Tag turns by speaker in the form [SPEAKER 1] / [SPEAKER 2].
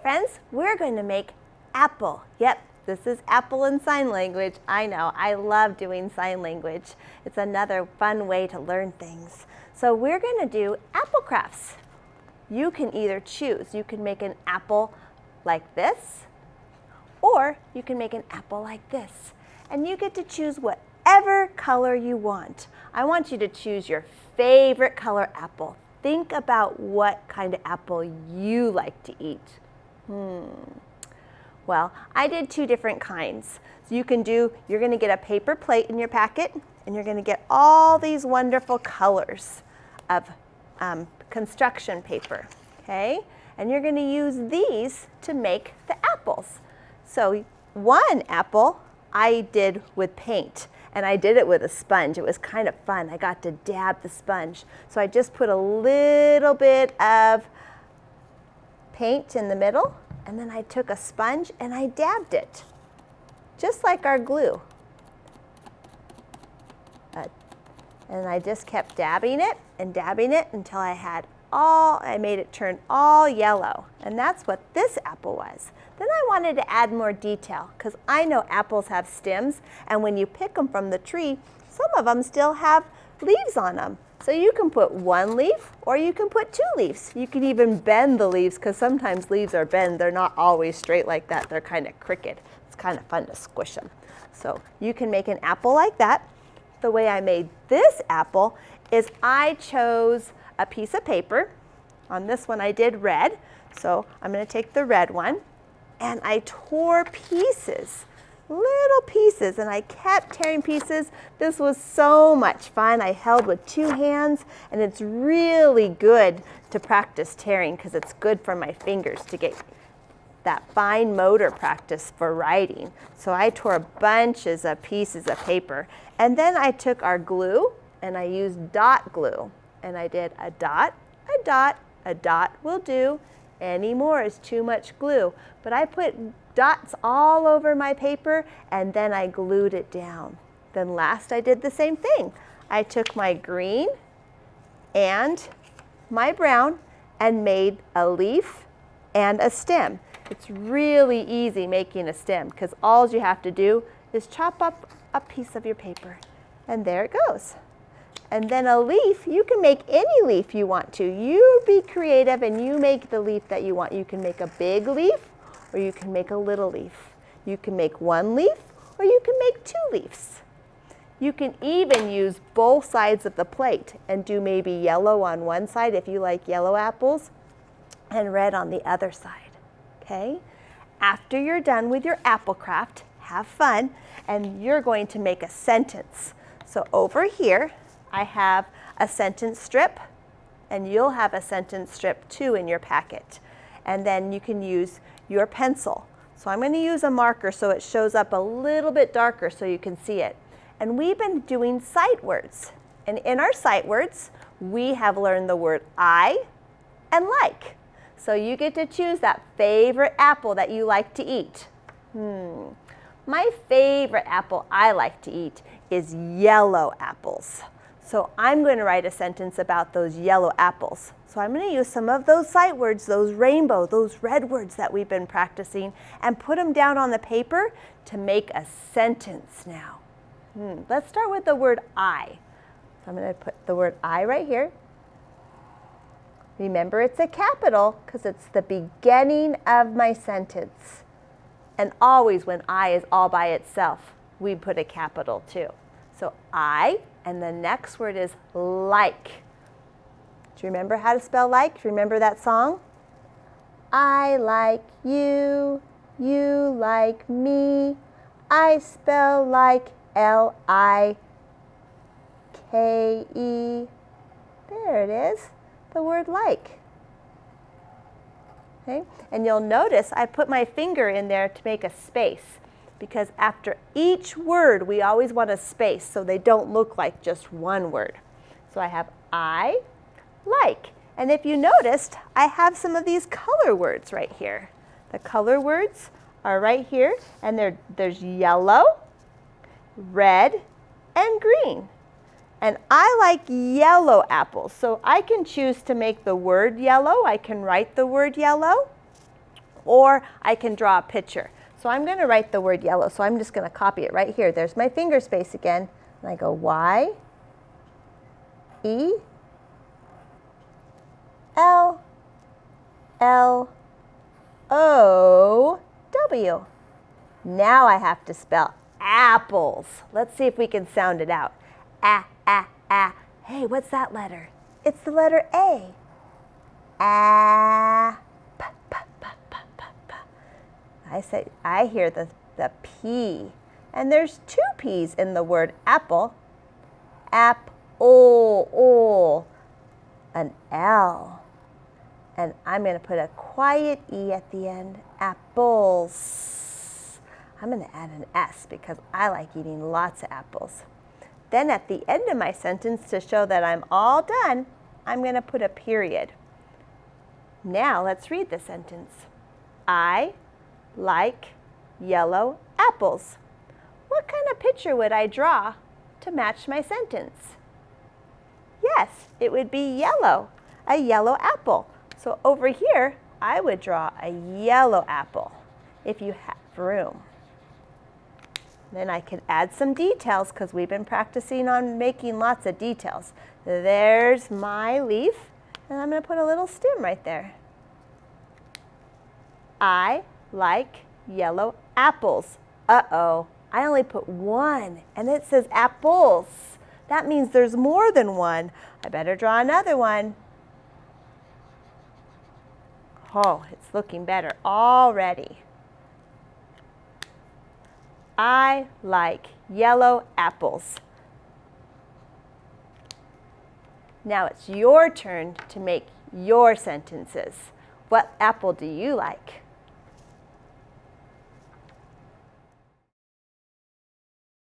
[SPEAKER 1] friends, we're going to make apple. Yep, this is apple in sign language. I know, I love doing sign language. It's another fun way to learn things. So we're going to do apple crafts. You can either choose. You can make an apple like this, or you can make an apple like this. And you get to choose whatever color you want. I want you to choose your favorite color apple. Think about what kind of apple you like to eat. Well, I did two different kinds. So you're going to get a paper plate in your packet, and you're going to get all these wonderful colors of construction paper, okay? And you're going to use these to make the apples. So one apple I did with paint, and I did it with a sponge. It was kind of fun. I got to dab the sponge. So I just put a little bit of paint in the middle, and then I took a sponge and I dabbed it, just like our glue. And I just kept dabbing it until I made it turn all yellow. And that's what this apple was. Then I wanted to add more detail, because I know apples have stems, and when you pick them from the tree, some of them still have leaves on them. So you can put one leaf, or you can put two leaves. You can even bend the leaves, because sometimes leaves are bent. They're not always straight like that. They're kind of crooked. It's kind of fun to squish them. So you can make an apple like that. The way I made this apple is I chose a piece of paper. On this one I did red. So I'm going to take the red one, and I tore pieces, little pieces, and I kept tearing pieces. This was so much fun. I held with two hands, and it's really good to practice tearing, because it's good for my fingers to get that fine motor practice for writing. So I tore bunches of pieces of paper, and then I took our glue and I used dot glue, and I did a dot, a dot, a dot will do. Any more is too much glue. But I put dots all over my paper, and then I glued it down. Then last I did the same thing. I took my green and my brown and made a leaf and a stem. It's really easy making a stem, because all you have to do is chop up a piece of your paper, and there it goes. And then a leaf, you can make any leaf you want to. You be creative and you make the leaf that you want. You can make a big leaf, or you can make a little leaf. You can make one leaf, or you can make two leaves. You can even use both sides of the plate and do maybe yellow on one side if you like yellow apples, and red on the other side. Okay? After you're done with your apple craft, have fun, and you're going to make a sentence. So over here, I have a sentence strip, and you'll have a sentence strip too in your packet. And then you can use your pencil. So I'm going to use a marker so it shows up a little bit darker so you can see it. And we've been doing sight words. And in our sight words, we have learned the word I and like. So you get to choose that favorite apple that you like to eat. My favorite apple I like to eat is yellow apples. So I'm going to write a sentence about those yellow apples. So I'm going to use some of those sight words, those rainbow, those red words that we've been practicing, and put them down on the paper to make a sentence now. Let's start with the word I. So I'm going to put the word I right here. Remember, it's a capital because it's the beginning of my sentence. And always when I is all by itself, we put a capital too. So I, and the next word is like. Do you remember how to spell like? Do you remember that song? I like you, you like me. I spell like L-I-K-E. There it is, the word like. Okay? And you'll notice I put my finger in there to make a space, because after each word we always want a space so they don't look like just one word. So I have I, like. And if you noticed, I have some of these color words right here. The color words are right here, and there's yellow, red, and green. And I like yellow apples, so I can choose to make the word yellow. I can write the word yellow, or I can draw a picture. So I'm going to write the word yellow. So I'm just going to copy it right here. There's my finger space again. And I go Y, E, L, L, O, W. Now I have to spell apples. Let's see if we can sound it out. A, A, A. Hey, what's that letter? It's the letter A. A, P, P, P, P, P, P. I hear the P. And there's two P's in the word apple. Apple, an L. And I'm going to put a quiet E at the end, apples. I'm going to add an S because I like eating lots of apples. Then at the end of my sentence, to show that I'm all done, I'm going to put a period. Now let's read the sentence. I like yellow apples. What kind of picture would I draw to match my sentence? Yes, it would be yellow, a yellow apple. So over here, I would draw a yellow apple if you have room. Then I could add some details because we've been practicing on making lots of details. There's my leaf, and I'm going to put a little stem right there. I like yellow apples. Uh-oh, I only put one, and it says apples. That means there's more than one. I better draw another one. Oh, it's looking better already. I like yellow apples. Now it's your turn to make your sentences. What apple do you like?